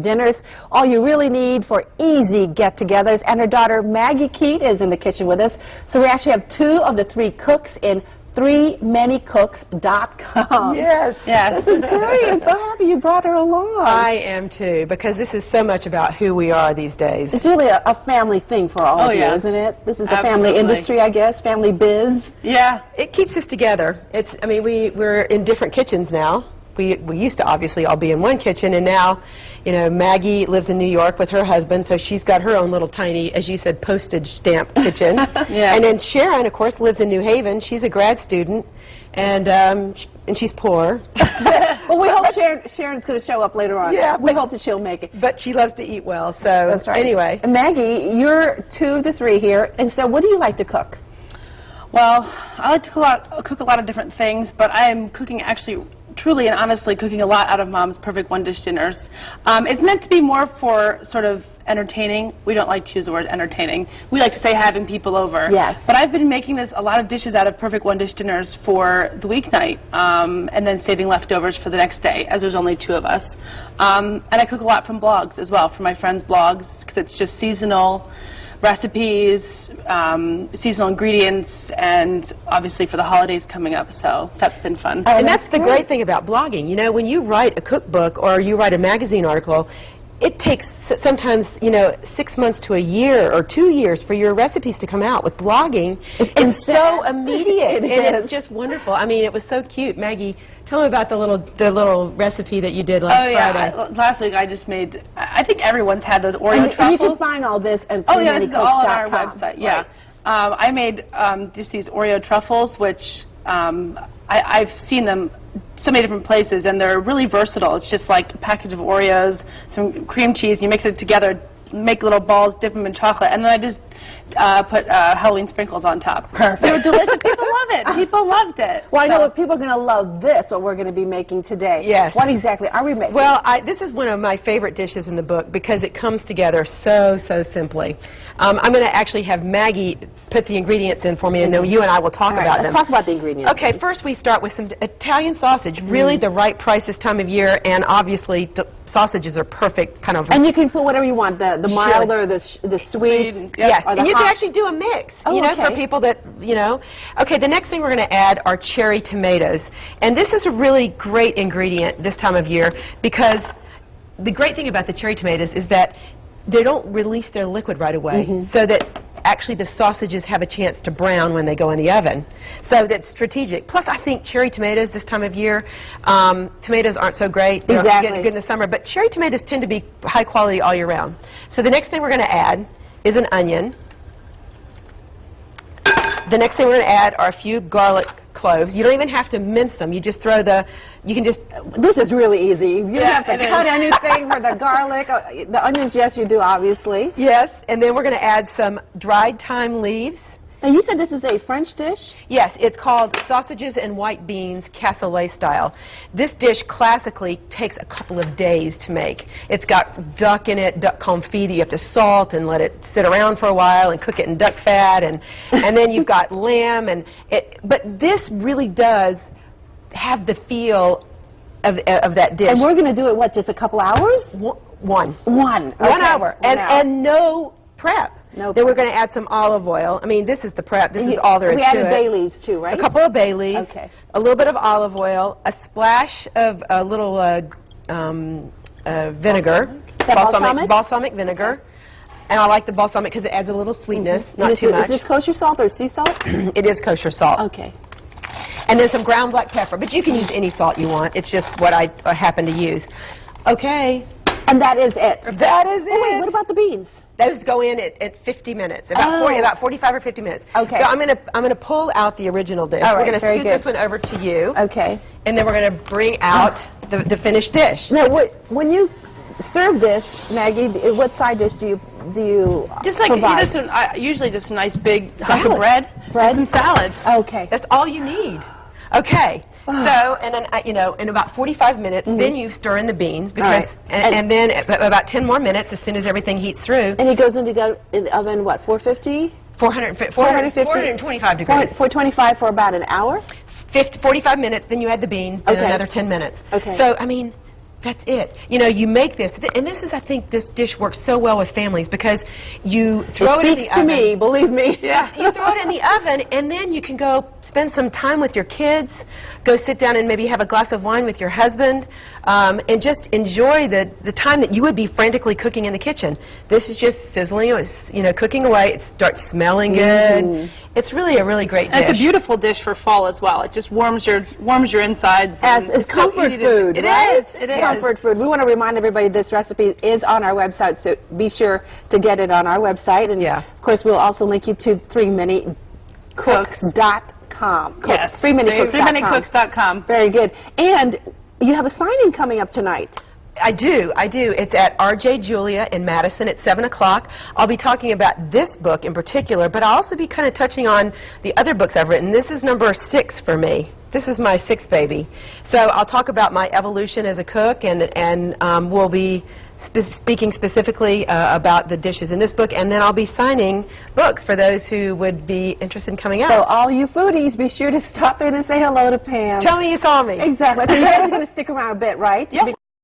dinners, all you really need for easy get-togethers. And her daughter Maggy Keet is in the kitchen with us. So we actually have 2 of the 3 cooks in 3manycooks.com. Yes. This is great. I'm so happy you brought her along. I am too, because this is so much about who we are these days. It's really a family thing for all of you, isn't it? This is the family industry, I guess, family biz. Yeah, it keeps us together. I mean, we're in different kitchens now. We used to obviously all be in one kitchen, and now, you know, Maggie lives in New York with her husband, so she's got her own little tiny, as you said, postage stamp kitchen. And then Sharon, of course, lives in New Haven. She's a grad student, and she's poor. Well, we hope Sharon's going to show up later on. Yeah, we hope that she'll make it. But she loves to eat well, so that's right. Anyway. Maggie, you're 2 of the 3 here, and so what do you like to cook? Well, I like to cook a lot of different things, but I am cooking actually truly and honestly cooking a lot out of Mom's perfect one-dish dinners. It's meant to be more for sort of entertaining. We don't like to use the word entertaining. We like to say having people over. Yes. But I've been making a lot of dishes out of perfect one-dish dinners for the weeknight, and then saving leftovers for the next day, as there's only 2 of us. And I cook a lot from blogs as well, from my friends' blogs, because it's just seasonal recipes, seasonal ingredients, and obviously for the holidays coming up, so that's been fun. And that's the great thing about blogging. You know, when you write a cookbook or you write a magazine article, it takes sometimes, you know, 6 months to a year or 2 years for your recipes to come out. With blogging, it's so immediate, and it's just wonderful. I mean, it was so cute. Maggie, tell me about the little recipe that you did last Friday. Last week I just made, I think everyone's had those Oreo truffles. And you can find all this at this is all on our website. Yeah. Right. I made just these Oreo truffles, which I've seen them so many different places, and they're really versatile. It's just like a package of Oreos, some cream cheese, you mix it together, make little balls, dip them in chocolate, and then I just put Halloween sprinkles on top. Perfect. They were delicious. People love it. People loved it. Well, I know what people are going to love this, what we're going to be making today. Yes. What exactly are we making? Well, this is one of my favorite dishes in the book because it comes together so simply. I'm going to actually have Maggie put the ingredients in for me, and then you and I will talk about them. Let's talk about the ingredients. Okay, first we start with some Italian sausage, really the right price this time of year, and obviously sausages are perfect kind of. And you can put whatever you want, the mild or the sweet. Yes, and you can actually do a mix, you know, for people that, you know. Okay, the next thing we're going to add are cherry tomatoes. And this is a really great ingredient this time of year because the great thing about the cherry tomatoes is that they don't release their liquid right away, so that actually the sausages have a chance to brown when they go in the oven. So that's strategic. Plus, I think cherry tomatoes this time of year, tomatoes aren't so great. They don't get good in the summer, but cherry tomatoes tend to be high quality all year round. So the next thing we're going to add is an onion. The next thing we're going to add are a few garlic cloves. You don't even have to mince them. You just throw you can just... This is really easy. You don't have to cut anything for the garlic. The onions, yes, you do, obviously. Yes, and then we're going to add some dried thyme leaves. Now, you said this is a French dish? Yes, it's called sausages and white beans cassoulet style. This dish classically takes a couple of days to make. It's got duck in it, duck confit that you have to salt and let it sit around for a while and cook it in duck fat, and then you've got lamb, but this really does have the feel of that dish. And we're going to do it, what, just a couple hours? One. One Hour. And no prep. No then we're going to add some olive oil. I mean, this is the prep. This is all there is to it. We added bay leaves too, right? A couple of bay leaves. Okay. A little bit of olive oil. A splash of a little vinegar. Balsamic vinegar. Okay. And I like the balsamic because it adds a little sweetness, not too much. Is this kosher salt or sea salt? It is kosher salt. Okay. And then some ground black pepper. But you can use any salt you want. It's just what I happen to use. Okay. And that is it. That is it. Oh, wait, what about the beans? Those go in at 50 minutes, about 45 or 50 minutes. Okay. So I'm gonna pull out the original dish. All right, we're gonna scoot this one over to you. Okay. And then we're gonna bring out the finished dish. Now, when you serve this, Maggie, what side dish do you just like provide? Usually just a nice big hunk of bread and some salad. Okay. That's all you need. Okay. So, and then, you know, in about 45 minutes, then you stir in the beans, because, and then about 10 more minutes, as soon as everything heats through. And it goes into the oven, what, 450? 425 degrees. 425 for about an hour? 45 minutes, then you add the beans, then another 10 minutes. Okay. So, I mean, That's it. You know, you make this, and this is, I think, this dish works so well with families because you throw it in the oven. It speaks to me, believe me. Yeah, you throw it in the oven, and then you can go spend some time with your kids, go sit down and maybe have a glass of wine with your husband, and just enjoy the time that you would be frantically cooking in the kitchen. This is just sizzling, it's, you know, cooking away. It starts smelling good. It's really a really great dish. And it's a beautiful dish for fall as well. It just warms your insides. As it's comfort food, right? It is. Comfort food. We want to remind everybody this recipe is on our website, so be sure to get it on our website. And of course, we'll also link you to 3minutecooks.com. Yes. 3minutecooks.com. Very good. And you have a signing coming up tonight. I do. It's at RJ Julia in Madison at 7 o'clock. I'll be talking about this book in particular, but I'll also be kind of touching on the other books I've written. This is number 6 for me. This is my 6th baby. So I'll talk about my evolution as a cook, and we'll be speaking specifically about the dishes in this book, and then I'll be signing books for those who would be interested in coming out. So all you foodies, be sure to stop in and say hello to Pam. Tell me you saw me. Exactly. You guys are going to stick around a bit, right? Yep.